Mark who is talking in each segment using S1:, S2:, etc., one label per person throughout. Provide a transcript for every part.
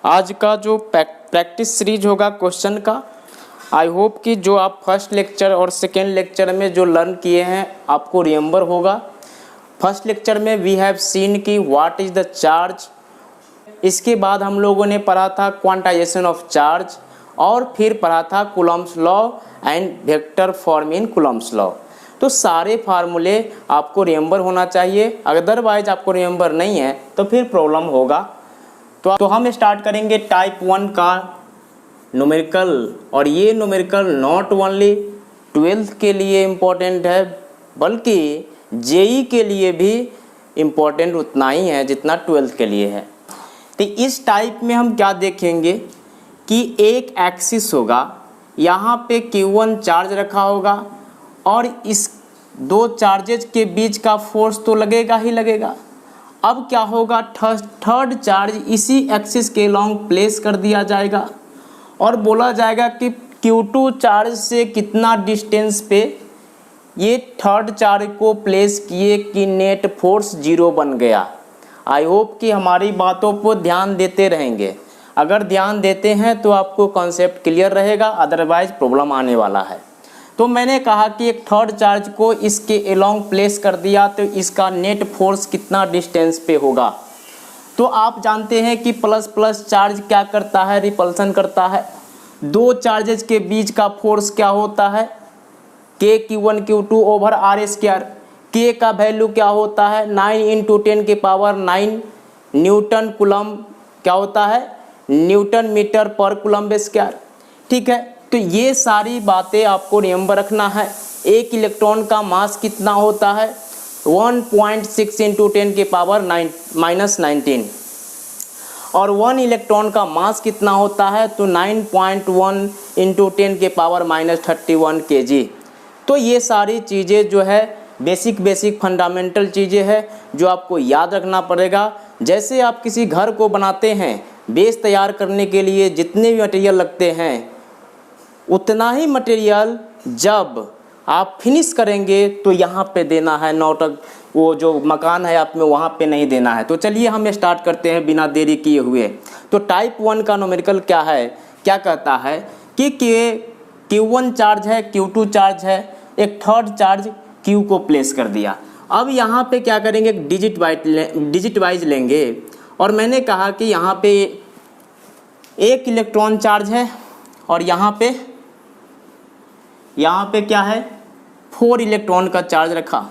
S1: आज का जो प्रैक्टिस सीरीज होगा क्वेश्चन का, आई होप कि जो आप फर्स्ट लेक्चर और सेकेंड लेक्चर में जो लर्न किए हैं आपको रिमेंबर होगा। फर्स्ट लेक्चर में वी हैव सीन कि व्हाट इज़ द चार्ज, इसके बाद हम लोगों ने पढ़ा था क्वांटाइजेशन ऑफ चार्ज और फिर पढ़ा था Coulomb's law and vector form in Coulomb's law. तो सारे फार्मूले आपको रिमेंबर होना चाहिए, अदरवाइज आपको रिमेंबर नहीं है तो फिर प्रॉब्लम होगा। तो हम स्टार्ट करेंगे टाइप 1 का न्यूमेरिकल, और ये न्यूमेरिकल नॉट ओनली 12th के लिए इम्पोर्टेंट है बल्कि जेई के लिए भी इम्पोर्टेंट उतना ही है जितना 12th के लिए है। तो इस टाइप में हम क्या देखेंगे कि एक एक्सिस होगा, यहाँ पे Q1 चार्ज रखा होगा और इस दो चार्जेज के बीच का फोर्स तो लगेगा ही लगेगा। अब क्या होगा, थर्ड चार्ज इसी एक्सिस के लॉन्ग प्लेस कर दिया जाएगा और बोला जाएगा कि Q2 चार्ज से कितना डिस्टेंस पे ये थर्ड चार्ज को प्लेस किए कि नेट फोर्स 0 बन गया। आई होप कि हमारी बातों पर ध्यान देते रहेंगे। अगर ध्यान देते हैं तो आपको कॉन्सेप्ट क्लियर रहेगा, अदरवाइज प्रॉब्लम आने वाला है। तो मैंने कहा कि एक थर्ड चार्ज को इसके अलोंग प्लेस कर दिया तो इसका नेट फोर्स कितना डिस्टेंस पे होगा। तो आप जानते हैं कि प्लस प्लस चार्ज क्या करता है, रिपल्सन करता है। दो चार्जेज के बीच का फोर्स क्या होता है, के Q1 Q2 over are square. के का वैल्यू क्या होता है, 9 × 10⁻⁹ न्यूटन कुलम क्या होता है, न्यूटन मीटर पर कुलम्ब स्क्वायर। ठीक है, तो ये सारी बातें आपको रिमेंबर रखना है। एक इलेक्ट्रॉन का मास कितना होता है, 1.6 × 10⁻⁻19 और 1 इलेक्ट्रॉन का मास कितना होता है तो 9.1 × 10⁻31 kg। तो ये सारी चीज़ें जो है बेसिक फंडामेंटल चीज़ें हैं जो आपको याद रखना पड़ेगा। जैसे आप किसी घर को बनाते हैं, बेस तैयार करने के लिए जितने भी मटेरियल लगते हैं उतना ही मटेरियल जब आप फिनिश करेंगे तो यहाँ पे देना है, नौटक वो जो मकान है आप में वहाँ पे नहीं देना है। तो चलिए हम स्टार्ट करते हैं बिना देरी किए हुए। तो टाइप 1 का न्यूमेरिकल क्या है, क्या कहता है कि Q1 चार्ज है, Q2 चार्ज है, एक थर्ड चार्ज Q को प्लेस कर दिया। अब यहाँ पे क्या करेंगे, डिजिट वाइज लेंगे और मैंने कहा कि यहाँ पे एक इलेक्ट्रॉन चार्ज है और यहाँ पे क्या है, 4 इलेक्ट्रॉन का चार्ज रखा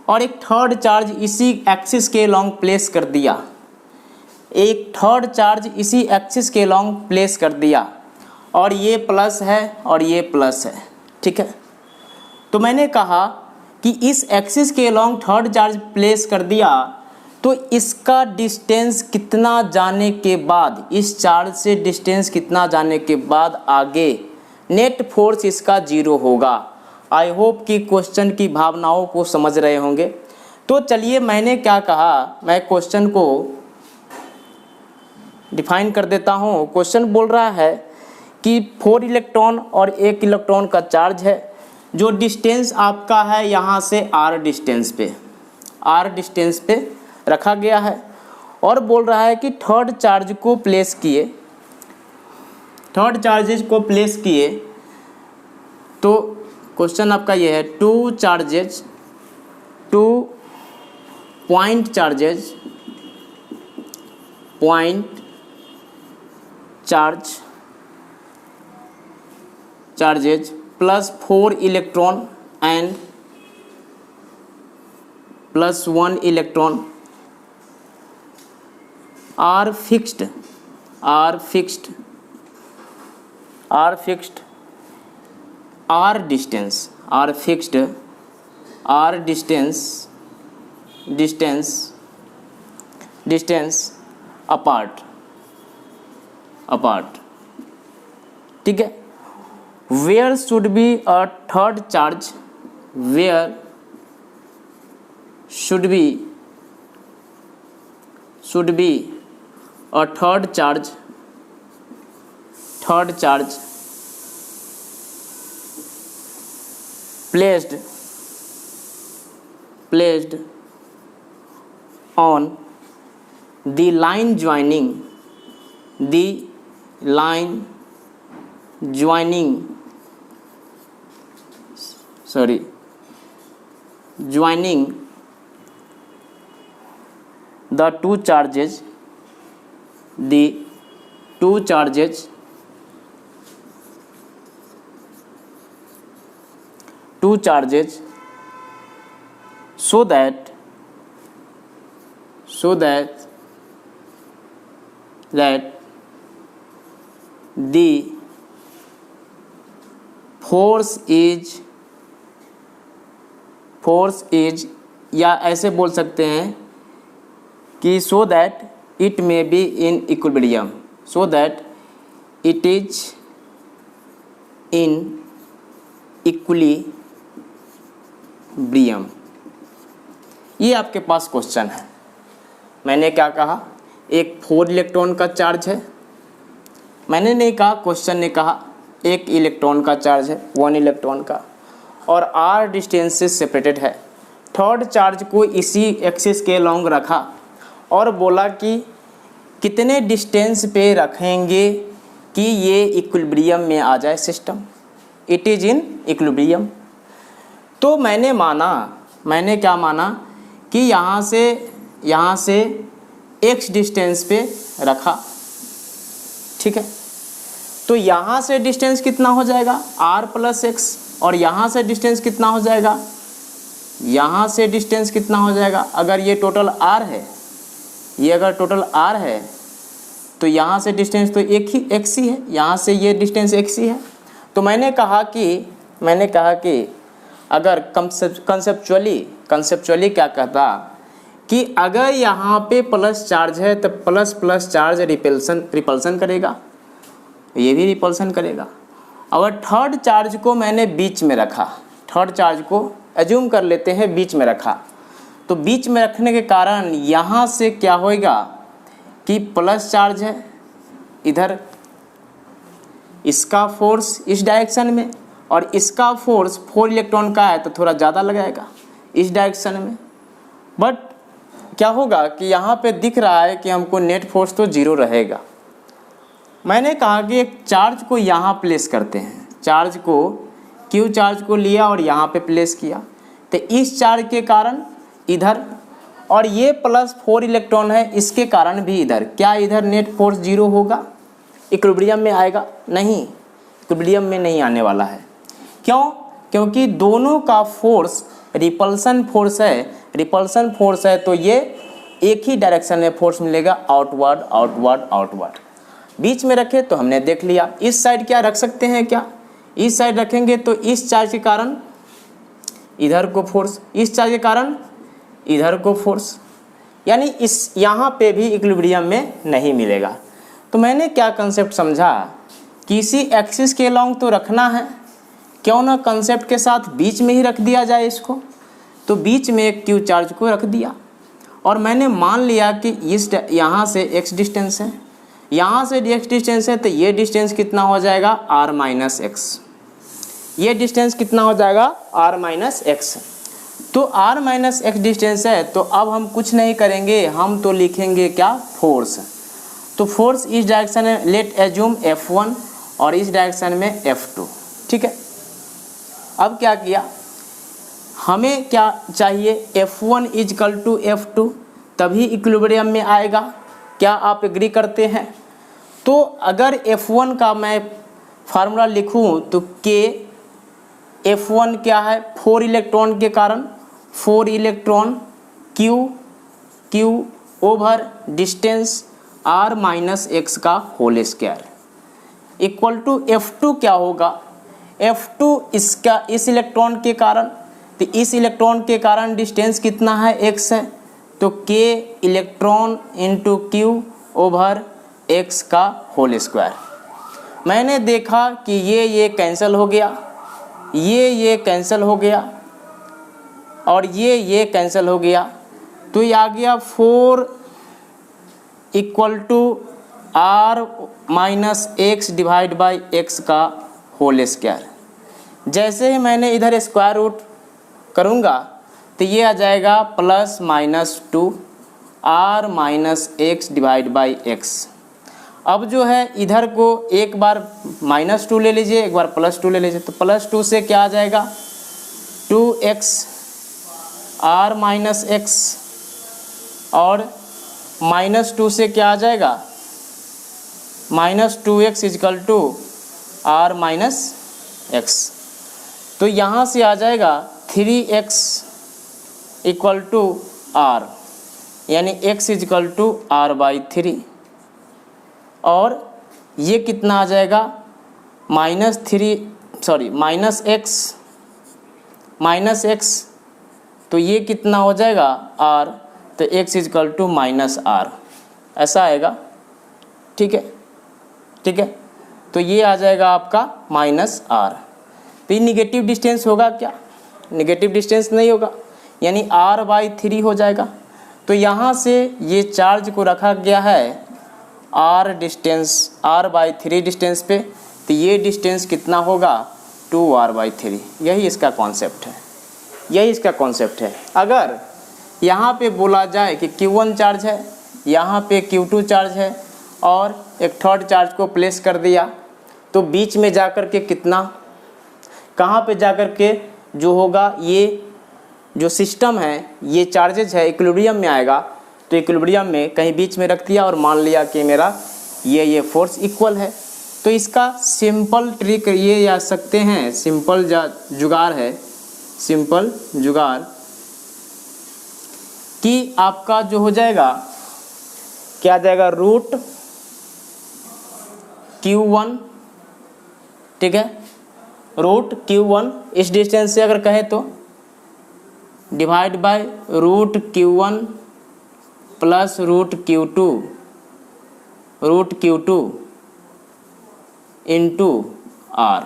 S1: और एक थर्ड चार्ज इसी एक्सिस के लॉन्ग प्लेस कर दिया। एक थर्ड चार्ज इसी एक्सिस के लॉन्ग प्लेस कर दिया और ये प्लस है और ये प्लस है। ठीक है, तो मैंने कहा कि इस एक्सिस के लॉन्ग थर्ड चार्ज प्लेस कर दिया तो इसका डिस्टेंस कितना जाने के बाद, इस चार्ज से डिस्टेंस कितना जाने के बाद आगे नेट फोर्स इसका 0 होगा। आई होप कि क्वेश्चन की भावनाओं को समझ रहे होंगे। तो चलिए मैंने क्या कहा, मैं क्वेश्चन को डिफाइन कर देता हूँ। क्वेश्चन बोल रहा है कि 4 इलेक्ट्रॉन और 1 इलेक्ट्रॉन का चार्ज है, जो डिस्टेंस आपका है यहाँ से r डिस्टेंस पे रखा गया है और बोल रहा है कि थर्ड चार्ज को प्लेस किए, थर्ड चार्जेस को प्लेस किए। तो क्वेश्चन आपका ये है, 2 charges, 2 point charges, point charges plus 4 electron and plus 1 electron are fixed r distance apart। ठीक है, where should be a third charge, where should be a third charge placed on the line joining the line joining the two charges so that the force is या ऐसे बोल सकते हैं कि so that it may be in equilibrium, so that it is in equilibrium। ये आपके पास question है। मैंने क्या कहा, एक 4 इलेक्ट्रॉन का चार्ज है। मैंने नहीं कहा, क्वेश्चन ने कहा एक इलेक्ट्रॉन का चार्ज है, 1 इलेक्ट्रॉन का, और r डिस्टेंस से सेपरेटेड है। थर्ड चार्ज को इसी एक्सिस के लॉन्ग रखा और बोला कि कितने डिस्टेंस पे रखेंगे कि ये इक्विलिब्रियम में आ जाए system, it is in equilibrium. तो मैंने क्या माना कि यहाँ से x डिस्टेंस पे रखा, ठीक है। तो यहाँ से डिस्टेंस कितना हो जाएगा, r प्लस एक्स, और यहाँ से डिस्टेंस कितना हो जाएगा, यहाँ से डिस्टेंस कितना हो जाएगा। अगर ये टोटल r है, ये अगर टोटल r है तो यहाँ से डिस्टेंस तो एक ही x ही है, यहाँ से ये डिस्टेंस x ही है। तो मैंने कहा कि अगर कंसेप्चुअली क्या कहता कि अगर यहाँ पे प्लस चार्ज है तो प्लस चार्ज रिपल्सन करेगा, ये भी रिपल्सन करेगा। और थर्ड चार्ज को मैंने बीच में रखा, थर्ड चार्ज को एज्यूम कर लेते हैं बीच में रखा। तो बीच में रखने के कारण यहाँ से क्या होएगा कि प्लस चार्ज है, इधर इसका फोर्स इस डायरेक्शन में और इसका फोर्स 4 इलेक्ट्रॉन का है तो थोड़ा ज़्यादा लगाएगा इस डायरेक्शन में। बट क्या होगा कि यहाँ पे दिख रहा है कि हमको नेट फोर्स तो 0 रहेगा। मैंने कहा कि एक चार्ज को यहाँ प्लेस करते हैं, चार्ज को Q चार्ज को लिया और यहाँ पे प्लेस किया, तो इस चार्ज के कारण इधर, और ये प्लस 4 इलेक्ट्रॉन है इसके कारण भी इधर, क्या इधर नेट फोर्स 0 होगा, इक्विलिब्रियम में आएगा? नहीं, इक्विलिब्रियम में नहीं आने वाला है। क्यों? क्योंकि दोनों का फोर्स रिपल्सन फोर्स है, तो ये एक ही डायरेक्शन में फोर्स मिलेगा, आउटवर्ड। बीच में रखे तो हमने देख लिया। इस साइड क्या रख सकते हैं, क्या इस साइड रखेंगे तो इस चार्ज के कारण इधर को फोर्स, इस चार्ज के कारण इधर को फोर्स, यानी इस यहाँ पे भी इक्विलिब्रियम में नहीं मिलेगा। तो मैंने क्या कंसेप्ट समझा कि इसी एक्सिस के लॉन्ग तो रखना है, क्यों ना कंसेप्ट के साथ बीच में ही रख दिया जाए इसको। तो बीच में एक Q चार्ज को रख दिया और मैंने मान लिया कि इस यहाँ से x डिस्टेंस है, यहाँ से x डिस्टेंस है, तो ये डिस्टेंस कितना हो जाएगा, r माइनस एक्स। ये डिस्टेंस कितना हो जाएगा, r माइनस एक्स। तो r माइनस एक्स डिस्टेंस है, तो अब हम कुछ नहीं करेंगे, हम तो लिखेंगे क्या, फोर्स। तो फोर्स इस डायरेक्शन में लेट एज्यूम F1 और इस डायरेक्शन में F2, ठीक है। अब क्या किया, हमें क्या चाहिए, F1 इजकल टू F2, तभी इक्विलिब्रियम में आएगा। क्या आप एग्री करते हैं? तो अगर F1 का मैं फार्मूला लिखूं तो K F1 क्या है, 4 इलेक्ट्रॉन के कारण 4 electron Q over distance r minus X का whole square equal to F2 क्या होगा, F2 इसका इस इलेक्ट्रॉन के कारण, तो इस इलेक्ट्रॉन के कारण डिस्टेंस कितना है, x है, तो K electron into Q over x का होल स्क्वायर। मैंने देखा कि ये कैंसिल हो गया, ये कैंसिल हो गया और ये कैंसिल हो गया, तो ये आ गया 4 equal to r minus x divide by x का होल स्क्वायर। जैसे ही मैंने इधर स्क्वायर रूट करूँगा तो ये आ जाएगा plus minus 2 r minus x divide by x. अब जो है इधर को एक बार -2 ले लीजिए, एक बार +2 ले लीजिए, तो +2 से क्या आ जाएगा 2x r माइनस एक्स, और -2 से क्या आ जाएगा -2x equal to r minus x. तो यहाँ से आ जाएगा 3x इक्वल टू r, यानी x इजकल टू r/3, और ये कितना आ जाएगा -x, तो ये कितना हो जाएगा r, तो x इजकल टू -r, ऐसा आएगा। ठीक है, ठीक है, तो ये आ जाएगा आपका -r। तो ये निगेटिव डिस्टेंस होगा क्या? निगेटिव डिस्टेंस नहीं होगा, यानी r/3 हो जाएगा। तो यहाँ से ये चार्ज को रखा गया है r/3 डिस्टेंस पे, तो ये डिस्टेंस कितना होगा 2r/3। यही इसका कॉन्सेप्ट है, यही इसका कॉन्सेप्ट है। अगर यहाँ पे बोला जाए कि Q1 चार्ज है, यहाँ पे Q2 चार्ज है, और एक थर्ड चार्ज को प्लेस कर दिया, तो बीच में जाकर के कितना, कहाँ पे जाकर के जो होगा, ये जो सिस्टम है, ये चार्जेज है इक्विलिब्रियम में आएगा। तो इक्विलिब्रियम में कहीं बीच में रख दिया और मान लिया कि मेरा ये फोर्स इक्वल है। तो इसका सिंपल ट्रिक ये या सकते हैं, सिंपल जुगाड़ है, सिंपल जुगाड़ कि आपका जो हो जाएगा क्या आ जाएगा √Q1, ठीक है, √Q1 इस डिस्टेंस से अगर कहे तो divide by √Q1 plus √Q2 into r।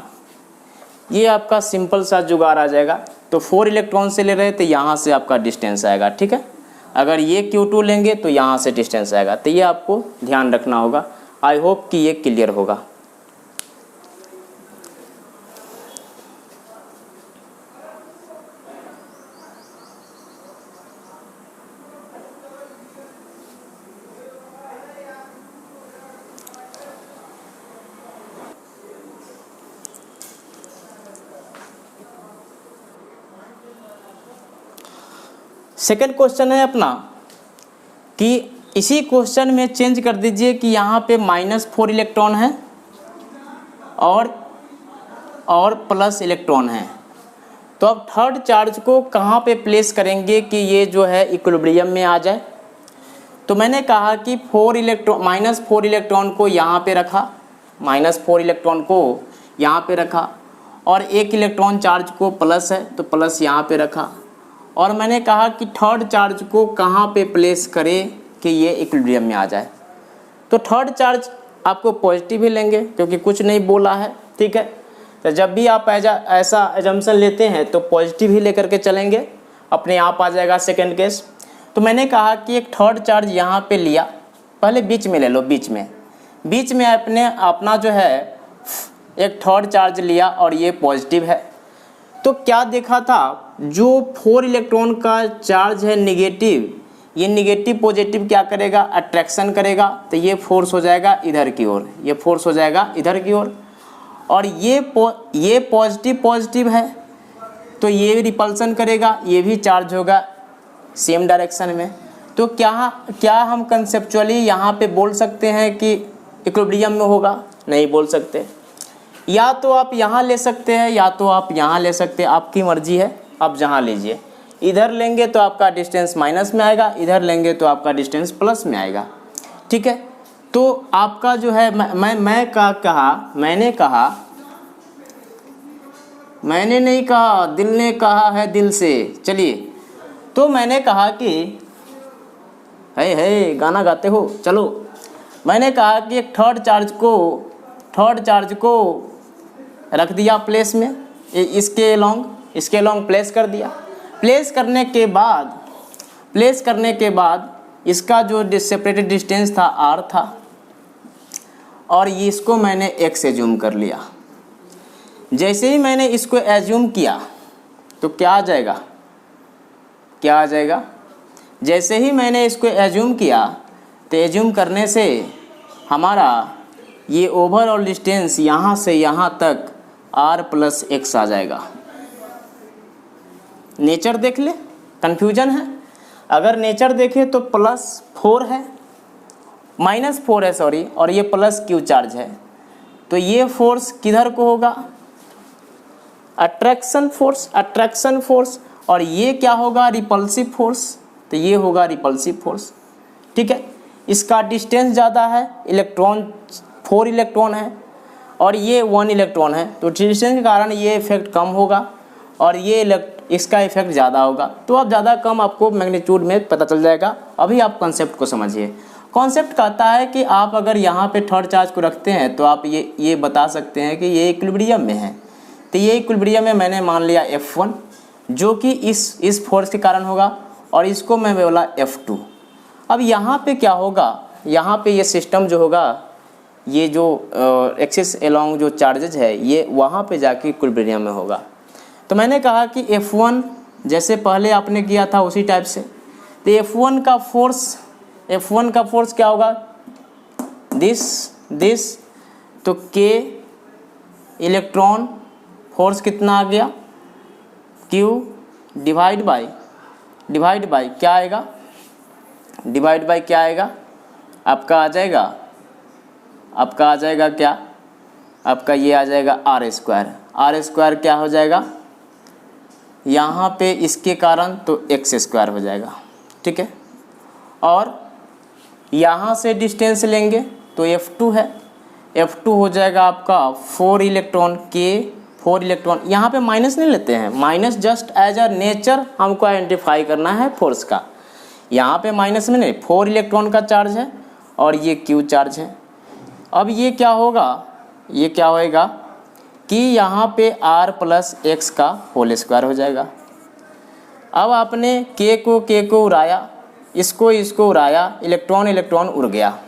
S1: ये आपका सिंपल सा जुगाड़ आ जाएगा। तो 4 इलेक्ट्रॉन से ले रहे तो यहाँ से आपका डिस्टेंस आएगा। ठीक है, अगर ये Q2 लेंगे तो यहाँ से डिस्टेंस आएगा। तो ये आपको ध्यान रखना होगा। आई होप कि ये क्लियर होगा। सेकंड क्वेश्चन है अपना कि इसी क्वेश्चन में चेंज कर दीजिए कि यहाँ पे -4 इलेक्ट्रॉन है और प्लस इलेक्ट्रॉन है। तो अब थर्ड चार्ज को कहाँ पे प्लेस करेंगे कि ये जो है इक्विलिब्रियम में आ जाए। तो मैंने कहा कि -4 इलेक्ट्रॉन को यहाँ पे रखा, -4 इलेक्ट्रॉन को यहाँ पे रखा, और 1 इलेक्ट्रॉन चार्ज को प्लस है तो प्लस यहाँ पे रखा। और मैंने कहा कि थर्ड चार्ज को कहाँ पे प्लेस करें कि ये इक्विलिब्रियम में आ जाए। तो थर्ड चार्ज आपको पॉजिटिव ही लेंगे क्योंकि कुछ नहीं बोला है। ठीक है, तो जब भी आप ऐसा एजम्पशन लेते हैं तो पॉजिटिव ही लेकर के चलेंगे, अपने आप आ जाएगा सेकंड केस। तो मैंने कहा कि एक थर्ड चार्ज यहाँ पे लिया, पहले बीच में ले लो, बीच में अपना जो है एक थर्ड चार्ज लिया और ये पॉजिटिव है। तो क्या देखा था, जो 4 इलेक्ट्रॉन का चार्ज है निगेटिव, ये निगेटिव पॉजिटिव क्या करेगा, अट्रैक्शन करेगा। तो ये फोर्स हो जाएगा इधर की ओर, ये फोर्स हो जाएगा इधर की ओर। और ये पॉजिटिव है तो ये रिपल्सन करेगा, ये भी चार्ज होगा सेम डायरेक्शन में। तो क्या हम कंसेप्चुअली यहाँ पे बोल सकते हैं कि इक्विलिब्रियम में होगा? नहीं बोल सकते। या तो आप यहाँ ले सकते हैं या तो आप यहाँ ले सकते हैं, आपकी मर्जी है, आप जहाँ लीजिए। इधर लेंगे तो आपका डिस्टेंस माइनस में आएगा, इधर लेंगे तो आपका डिस्टेंस प्लस में आएगा। ठीक है, तो आपका जो है मैंने नहीं कहा, दिल ने कहा है दिल से। चलिए, तो मैंने कहा कि है गाना गाते हो, चलो। मैंने कहा कि एक थर्ड चार्ज को रख दिया प्लेस में, इसके लॉन्ग प्लेस कर दिया। प्लेस करने के बाद इसका जो सेपरेटेड डिस्टेंस था r था, और ये इसको मैंने x एज्यूम कर लिया। जैसे ही मैंने इसको एज्यूम किया तो क्या आ जाएगा, जैसे ही मैंने इसको एज्यूम किया तो एज्यूम करने से हमारा ये ओवरऑल डिस्टेंस यहाँ से यहाँ तक r प्लस एक्स आ जाएगा। नेचर देख ले, कन्फ्यूजन है। अगर नेचर देखें तो +4 है, -4 है सॉरी, और ये प्लस क्यू चार्ज है। तो ये फोर्स किधर को होगा? Attraction force. और ये क्या होगा? Repulsive force. तो ये होगा रिपल्सिव फोर्स। ठीक है, इसका डिस्टेंस ज़्यादा है, इलेक्ट्रॉन 4 इलेक्ट्रॉन है और ये 1 इलेक्ट्रॉन है, तो डिस्टेंस के कारण ये इफेक्ट कम होगा और ये इसका इफेक्ट ज़्यादा होगा। तो अब ज़्यादा कम आपको मैग्नीट्यूड में पता चल जाएगा। अभी आप कॉन्सेप्ट को समझिए। कॉन्सेप्ट कहता है कि आप अगर यहाँ पे थर्ड चार्ज को रखते हैं तो आप ये बता सकते हैं कि ये इक्विलिब्रियम में है। तो ये इक्विलिब्रियम में मैंने मान लिया F1 जो कि इस फोर्स के कारण होगा, और इसको मैं बोला F2। अब यहाँ पे क्या होगा? यहाँ पे ये सिस्टम जो होगा, ये जो एक्सिस एलोंग जो चार्जेज है ये वहाँ पे जाके इक्विलिब्रियम में होगा। तो मैंने कहा कि F1 जैसे पहले आपने किया था उसी टाइप से। तो F1 का फोर्स क्या होगा? दिस। तो K इलेक्ट्रॉन फोर्स कितना आ गया? Q डिवाइड बाय क्या आएगा? डिवाइड बाय क्या आएगा? आपका आ जाएगा क्या? आपका ये आ जाएगा r² क्या हो जाएगा यहाँ पे इसके कारण? तो x² हो जाएगा। ठीक है, और यहाँ से डिस्टेंस लेंगे तो F2 है, F2 हो जाएगा आपका 4 इलेक्ट्रॉन K 4 इलेक्ट्रॉन। यहाँ पे माइनस नहीं लेते हैं, minus just as a nature हमको आइडेंटिफाई करना है फोर्स का। यहाँ पे माइनस में नहीं, 4 इलेक्ट्रॉन का चार्ज है और ये Q चार्ज है। अब ये क्या होगा? ये क्या होएगा कि यहाँ पे r प्लस एक्स का होल स्क्वायर हो जाएगा। अब आपने K को उड़ाया, इसको उड़ाया, इलेक्ट्रॉन उड़ गया।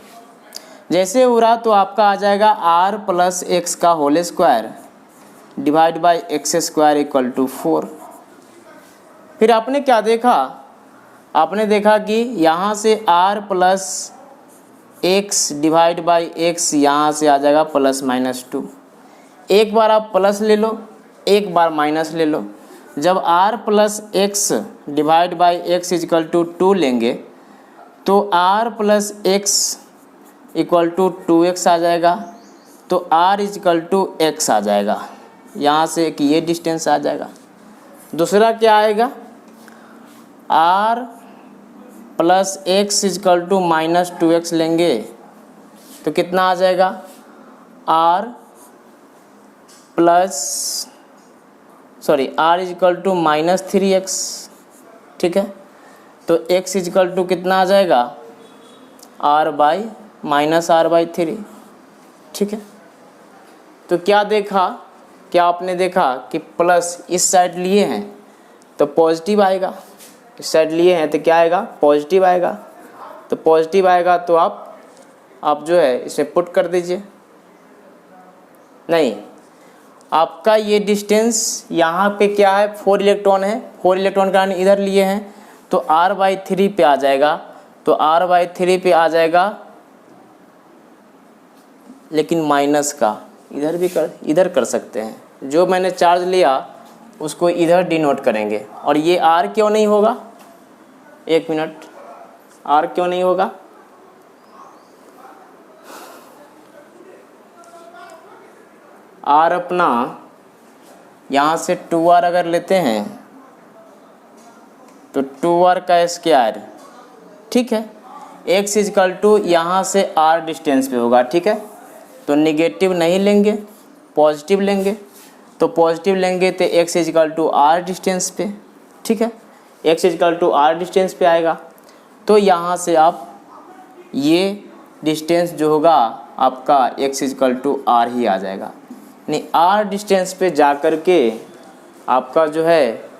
S1: जैसे उड़ा तो आपका आ जाएगा r प्लस एक्स का whole square divide by x² equal to 4। फिर आपने क्या देखा? आपने देखा कि यहाँ से r plus x divide by x यहाँ से आ जाएगा +-2। एक बार आप प्लस ले लो, एक बार माइनस ले लो। जब r plus x divide by x equal to 2 लेंगे तो r plus x equal to 2x आ जाएगा। तो r इक्वल टू x आ जाएगा। यहाँ से कि ये डिस्टेंस आ जाएगा। दूसरा क्या आएगा? r plus x equal to -2x लेंगे तो कितना आ जाएगा? r equal to -3x। ठीक है, तो x इक्वल टू कितना आ जाएगा? r/-r/3। ठीक है, तो क्या आपने देखा कि प्लस इस साइड लिए हैं तो पॉजिटिव आएगा, इस साइड लिए हैं तो क्या आएगा? पॉजिटिव आएगा। तो पॉजिटिव आएगा तो आप जो है इसे पुट कर दीजिए। नहीं, आपका ये डिस्टेंस यहाँ पे क्या है? 4 इलेक्ट्रॉन है, 4 इलेक्ट्रॉन का इधर लिए हैं तो r/3 पे आ जाएगा। तो r/3 पे आ जाएगा, लेकिन माइनस का इधर कर सकते हैं। जो मैंने चार्ज लिया उसको इधर डिनोट करेंगे। और ये r क्यों नहीं होगा? एक मिनट, r क्यों नहीं होगा? r अपना यहाँ से 2r अगर लेते हैं तो 2r का स्क्वायर। ठीक है, x इक्वल टू यहाँ से r डिस्टेंस पे होगा। ठीक है, तो निगेटिव नहीं लेंगे, पॉजिटिव लेंगे। तो पॉजिटिव लेंगे तो x equal to r distance पे। ठीक है, x equal to r distance पे आएगा। तो यहाँ से आप ये डिस्टेंस जो होगा आपका x इक्वल टू r ही आ जाएगा। यानी r डिस्टेंस पे जा कर के आपका जो है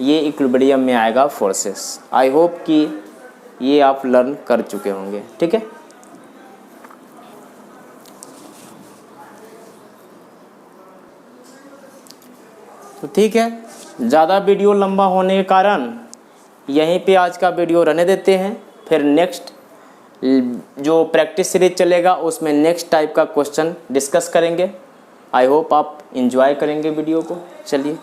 S1: ये इक्विलिब्रियम में आएगा फोर्सेस। आई होप कि ये आप लर्न कर चुके होंगे। ठीक है, तो ठीक है, ज़्यादा वीडियो लंबा होने के कारण यहीं पे आज का वीडियो रहने देते हैं। फिर नेक्स्ट जो प्रैक्टिस सीरीज चलेगा उसमें नेक्स्ट टाइप का क्वेश्चन डिस्कस करेंगे। आई होप आप इंजॉय करेंगे वीडियो को। चलिए।